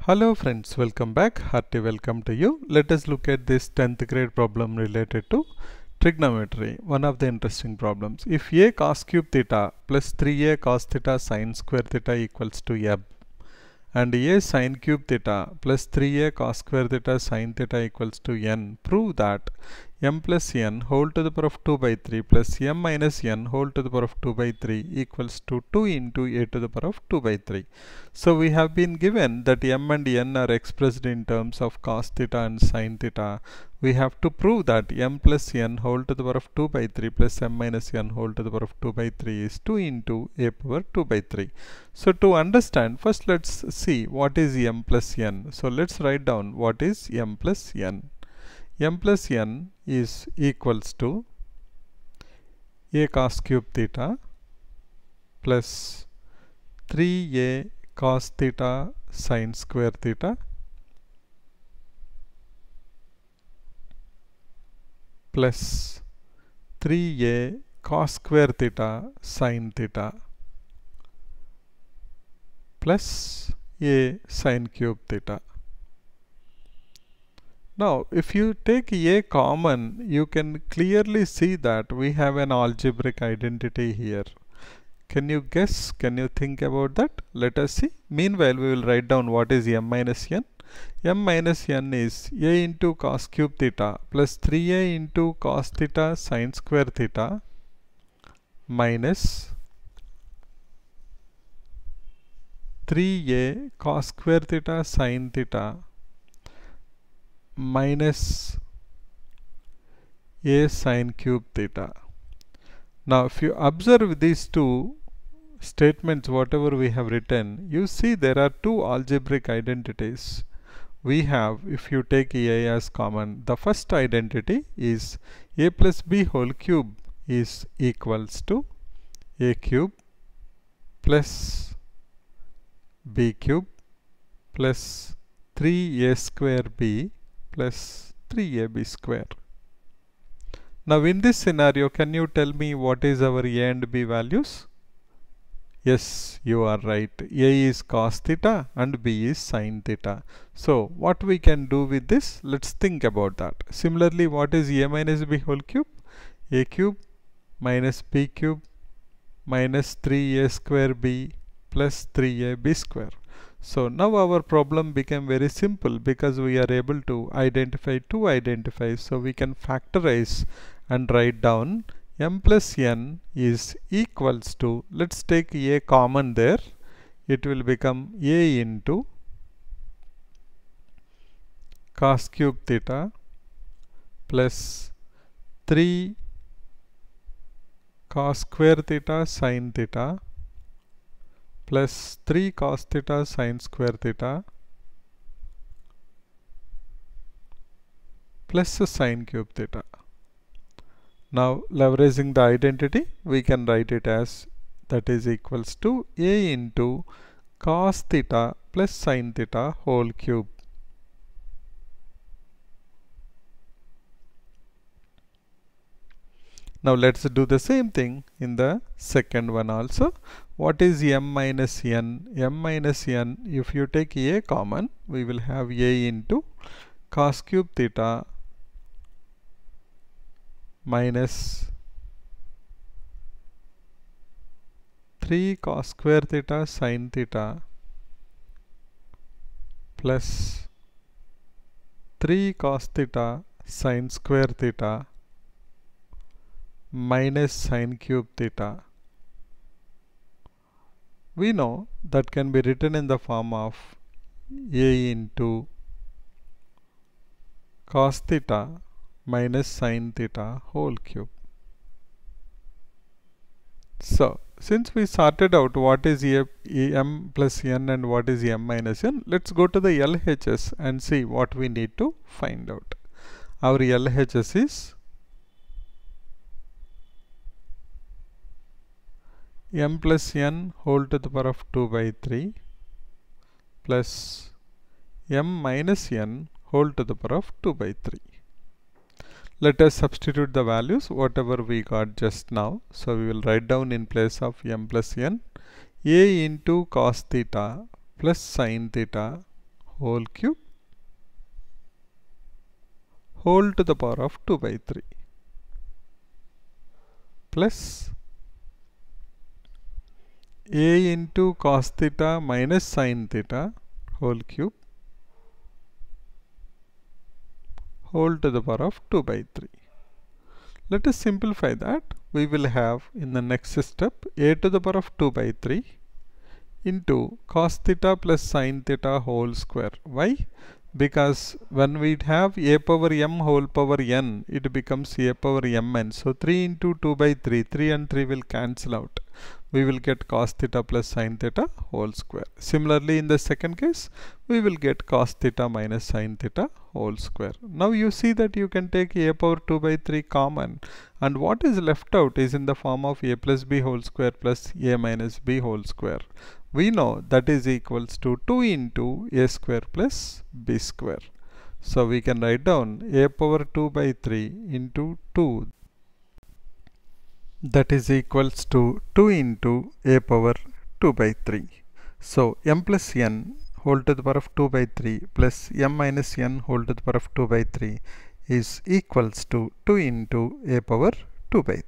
Hello friends, welcome back. Hearty welcome to you. Let us look at this 10th grade problem related to trigonometry. One of the interesting problems. If a cos cube theta plus 3a cos theta sin square theta equals to m and a sin cube theta plus 3a cos square theta sin theta equals to n, prove that m plus n whole to the power of 2 by 3 plus m minus n whole to the power of 2 by 3 equals to 2 into a to the power of 2 by 3. So we have been given that m and n are expressed in terms of cos theta and sin theta. We have to prove that m plus n whole to the power of 2 by 3 plus m minus n whole to the power of 2 by 3 is 2 into a power 2 by 3. So to understand, first let's see what is m plus n. So let's write down what is m plus n. M plus n is equals to a cos cube theta plus 3a cos theta sin square theta plus 3a cos square theta sin theta plus a sin cube theta. Now, if you take a common, you can clearly see that we have an algebraic identity here. Can you guess? Can you think about that? Let us see. Meanwhile, we will write down what is m minus n. M minus n is a into cos cube theta plus 3a into cos theta sin square theta minus 3a cos square theta sin theta minus a sin cube theta. Now if you observe these two statements, whatever we have written, you see there are two algebraic identities. We have, if you take a as common, the first identity is a plus b whole cube is equals to a cube plus b cube plus 3a square b plus 3ab square. Now in this scenario, can you tell me what is our a and b values? Yes, you are right. A is cos theta and b is sin theta. So what we can do with this? Let's think about that. Similarly, what is a minus b whole cube? A cube minus b cube minus 3a square b plus 3ab square. So now our problem became very simple because we are able to identify two identifiers. So we can factorize and write down m plus n is equals to, let's take a common there, it will become a into cos cube theta plus 3 cos square theta sin theta plus 3 cos theta sin square theta plus a sin cube theta. Now leveraging the identity, we can write it as that is equals to a into cos theta plus sin theta whole cube. Now let's do the same thing in the second one also. What is m minus n? M minus n, if you take a common, we will have a into cos cube theta minus 3 cos square theta sin theta plus 3 cos theta sin square theta minus sin cube theta. We know that can be written in the form of a into cos theta minus sin theta whole cube. So since we sorted out what is m plus n and what is m minus n, let's go to the LHS and see what we need to find out. Our LHS is m plus n whole to the power of 2 by 3 plus m minus n whole to the power of 2 by 3. Let us substitute the values whatever we got just now. So we will write down in place of m plus n a into cos theta plus sin theta whole cube whole to the power of 2 by 3 plus a into cos theta minus sin theta whole cube whole to the power of 2 by 3. Let us simplify that. We will have in the next step a to the power of 2 by 3 into cos theta plus sin theta whole square. Why? Because when we have a power m whole power n, it becomes a power mn. So 3 into 2 by 3, 3 and 3 will cancel out. We will get cos theta plus sin theta whole square. Similarly, in the second case, we will get cos theta minus sin theta whole square. Now you see that you can take a power 2 by 3 common, and what is left out is in the form of a plus b whole square plus a minus b whole square. We know that is equals to 2 into a square plus b square. So we can write down a power 2 by 3 into 2. That is equals to 2 into a power 2 by 3. So m plus n whole to the power of 2 by 3 plus m minus n whole to the power of 2 by 3 is equals to 2 into a power 2 by 3.